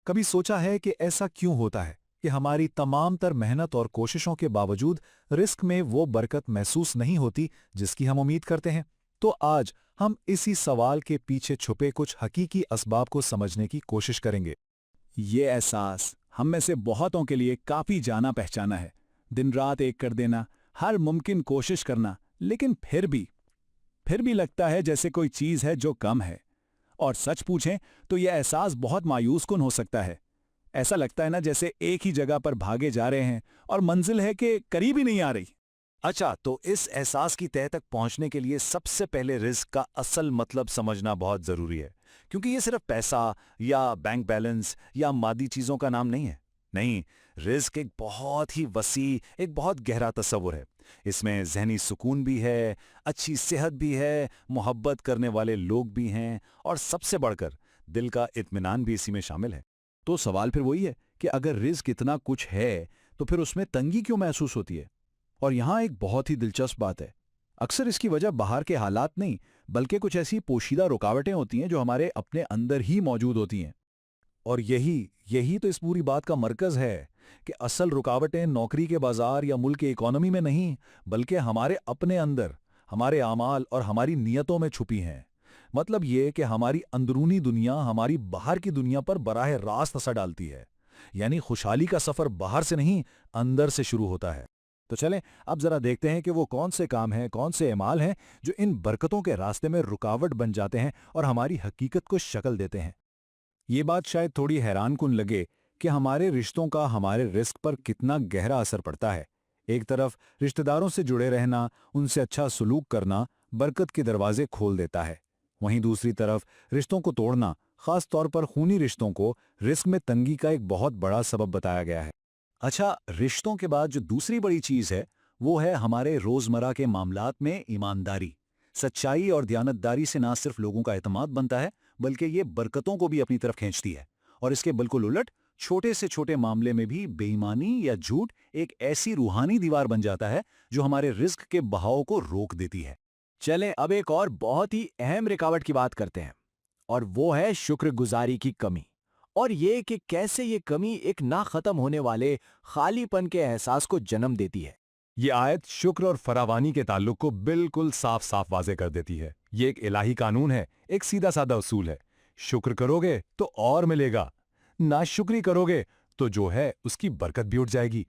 कभी सोचा है कि ऐसा क्यों होता है कि हमारी तमाम तर मेहनत और कोशिशों के बावजूद रिस्क में वो बरकत महसूस नहीं होती जिसकी हम उम्मीद करते हैं? तो आज हम इसी सवाल के पीछे छुपे कुछ हकीकी असबाब को समझने की कोशिश करेंगे। ये एहसास हम में से बहुतों के लिए काफी जाना पहचाना है। दिन रात एक कर देना, हर मुमकिन कोशिश करना, लेकिन फिर भी लगता है जैसे कोई चीज है जो कम है। और सच पूछें तो यह एहसास बहुत मायूस कुन हो सकता है। ऐसा लगता है ना जैसे एक ही जगह पर भागे जा रहे हैं और मंजिल है कि करीब ही नहीं आ रही। अच्छा, तो इस एहसास की तह तक पहुंचने के लिए सबसे पहले रिस्क का असल मतलब समझना बहुत जरूरी है, क्योंकि ये सिर्फ पैसा या बैंक बैलेंस या मादी चीजों का नाम नहीं है। नहीं, रिस्क एक बहुत ही वसी, एक बहुत गहरा तस्वुर है। इसमें ज़हनी सुकून भी है, अच्छी सेहत भी है, मोहब्बत करने वाले लोग भी हैं और सबसे बढ़कर दिल का इत्मीनान भी इसी में शामिल है। तो सवाल फिर वही है कि अगर रिस्क इतना कुछ है तो फिर उसमें तंगी क्यों महसूस होती है? और यहाँ एक बहुत ही दिलचस्प बात है। अक्सर इसकी वजह बाहर के हालात नहीं, बल्कि कुछ ऐसी पोशीदा रुकावटें होती हैं जो हमारे अपने अंदर ही मौजूद होती हैं। और यही यही तो इस पूरी बात का मरकज है कि असल रुकावटें नौकरी के बाजार या मुल्क की इकोनॉमी में नहीं, बल्कि हमारे अपने अंदर, हमारे आमाल और हमारी नीयतों में छुपी हैं। मतलब ये कि हमारी अंदरूनी दुनिया हमारी बाहर की दुनिया पर बराह रास्त असर डालती है। यानी खुशहाली का सफर बाहर से नहीं, अंदर से शुरू होता है। तो चलें अब जरा देखते हैं कि वो कौन से काम हैं, कौन से अमाल हैं जो इन बरकतों के रास्ते में रुकावट बन जाते हैं और हमारी हकीकत को शक्ल देते हैं। ये बात शायद थोड़ी हैरान कुन लगे कि हमारे रिश्तों का हमारे रिस्क पर कितना गहरा असर पड़ता है। एक तरफ रिश्तेदारों से जुड़े रहना, उनसे अच्छा सलूक करना बरकत के दरवाजे खोल देता है। वहीं दूसरी तरफ रिश्तों को तोड़ना, खास तौर पर खूनी रिश्तों को, रिस्क में तंगी का एक बहुत बड़ा सबब बताया गया है। अच्छा, रिश्तों के बाद जो दूसरी बड़ी चीज है वो है हमारे रोजमर्रा के मामलात में ईमानदारी। सच्चाई और दयानतदारी से ना सिर्फ लोगों का एतमाद बनता है, बल्कि ये बरकतों को भी अपनी तरफ खींचती है। और इसके बिल्कुल उलट छोटे से छोटे मामले में भी बेईमानी या झूठ एक ऐसी रूहानी दीवार बन जाता है जो हमारे रिस्क के बहाव को रोक देती है। चलें अब एक और बहुत ही अहम रुकावट की बात करते हैं, और वो है शुक्रगुजारी की कमी। और ये कि कैसे ये कमी एक ना खत्म होने वाले खालीपन के एहसास को जन्म देती है। ये आयत शुक्र और फरावानी के ताल्लुक को बिल्कुल साफ साफ वाजे कर देती है। ये एक इलाही कानून है, एक सीधा साधा उसूल है। शुक्र करोगे तो और मिलेगा, नाशुक्री करोगे तो जो है उसकी बरकत भी उठ जाएगी।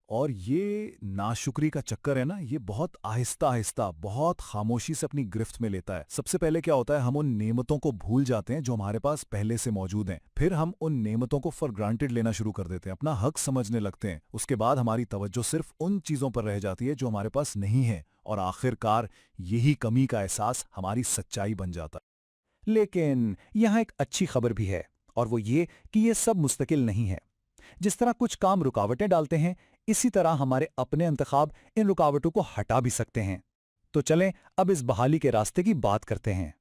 और ये नाशुक्री का चक्कर है ना, ये बहुत आहिस्ता आहिस्ता, बहुत खामोशी से अपनी गिरफ्त में लेता है। सबसे पहले क्या होता है, हम उन नेमतों को भूल जाते हैं जो हमारे पास पहले से मौजूद हैं। फिर हम उन नेमतों को फॉर ग्रांटेड लेना शुरू कर देते हैं, अपना हक समझने लगते हैं। उसके बाद हमारी तवज्जो सिर्फ उन चीजों पर रह जाती है जो हमारे पास नहीं है, और आखिरकार यही कमी का एहसास हमारी सच्चाई बन जाता है। लेकिन यहाँ एक अच्छी खबर भी है, और वो ये कि ये सब मुस्तकिल नहीं है। जिस तरह कुछ काम रुकावटें डालते हैं, इसी तरह हमारे अपने इंतखाब इन रुकावटों को हटा भी सकते हैं। तो चलें अब इस बहाली के रास्ते की बात करते हैं।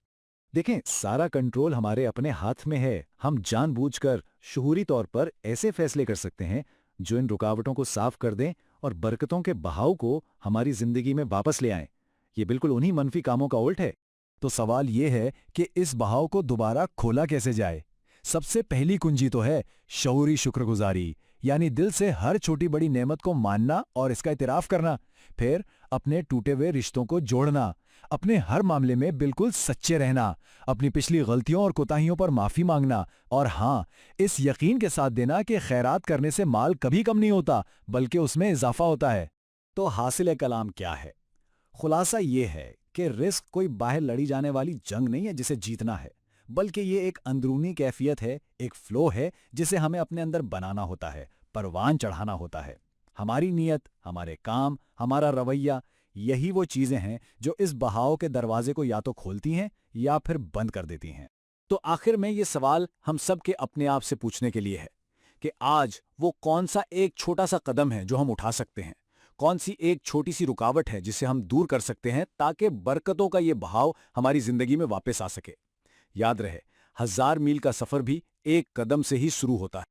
देखें, सारा कंट्रोल हमारे अपने हाथ में है। हम जानबूझकर शुहूरी तौर पर ऐसे फैसले कर सकते हैं जो इन रुकावटों को साफ कर दें और बरकतों के बहाव को हमारी जिंदगी में वापस ले आएं। ये बिल्कुल उन्हीं मनफी कामों का उल्ट है। तो सवाल ये है कि इस बहाव को दोबारा खोला कैसे जाए। सबसे पहली कुंजी तो है शऊरी शुक्रगुजारी, यानी दिल से हर छोटी बड़ी नेमत को मानना और इसका इतराफ करना। फिर अपने टूटे हुए रिश्तों को जोड़ना, अपने हर मामले में बिल्कुल सच्चे रहना, अपनी पिछली गलतियों और कोताहियों पर माफी मांगना, और हाँ, इस यकीन के साथ देना कि खैरात करने से माल कभी कम नहीं होता, बल्कि उसमें इजाफा होता है। तो हासिल कलाम क्या है? खुलासा ये है कि रिस्क कोई बाहर लड़ी जाने वाली जंग नहीं है जिसे जीतना है, बल्कि ये एक अंदरूनी कैफियत है, एक फ्लो है जिसे हमें अपने अंदर बनाना होता है, परवान चढ़ाना होता है। हमारी नीयत, हमारे काम, हमारा रवैया, यही वो चीजें हैं जो इस बहाव के दरवाजे को या तो खोलती हैं या फिर बंद कर देती हैं। तो आखिर में ये सवाल हम सब के अपने आप से पूछने के लिए है कि आज वो कौन सा एक छोटा सा कदम है जो हम उठा सकते हैं, कौन सी एक छोटी सी रुकावट है जिसे हम दूर कर सकते हैं ताकि बरकतों का ये बहाव हमारी जिंदगी में वापस आ सके। याद रहे, 1000 मील का सफर भी एक कदम से ही शुरू होता है।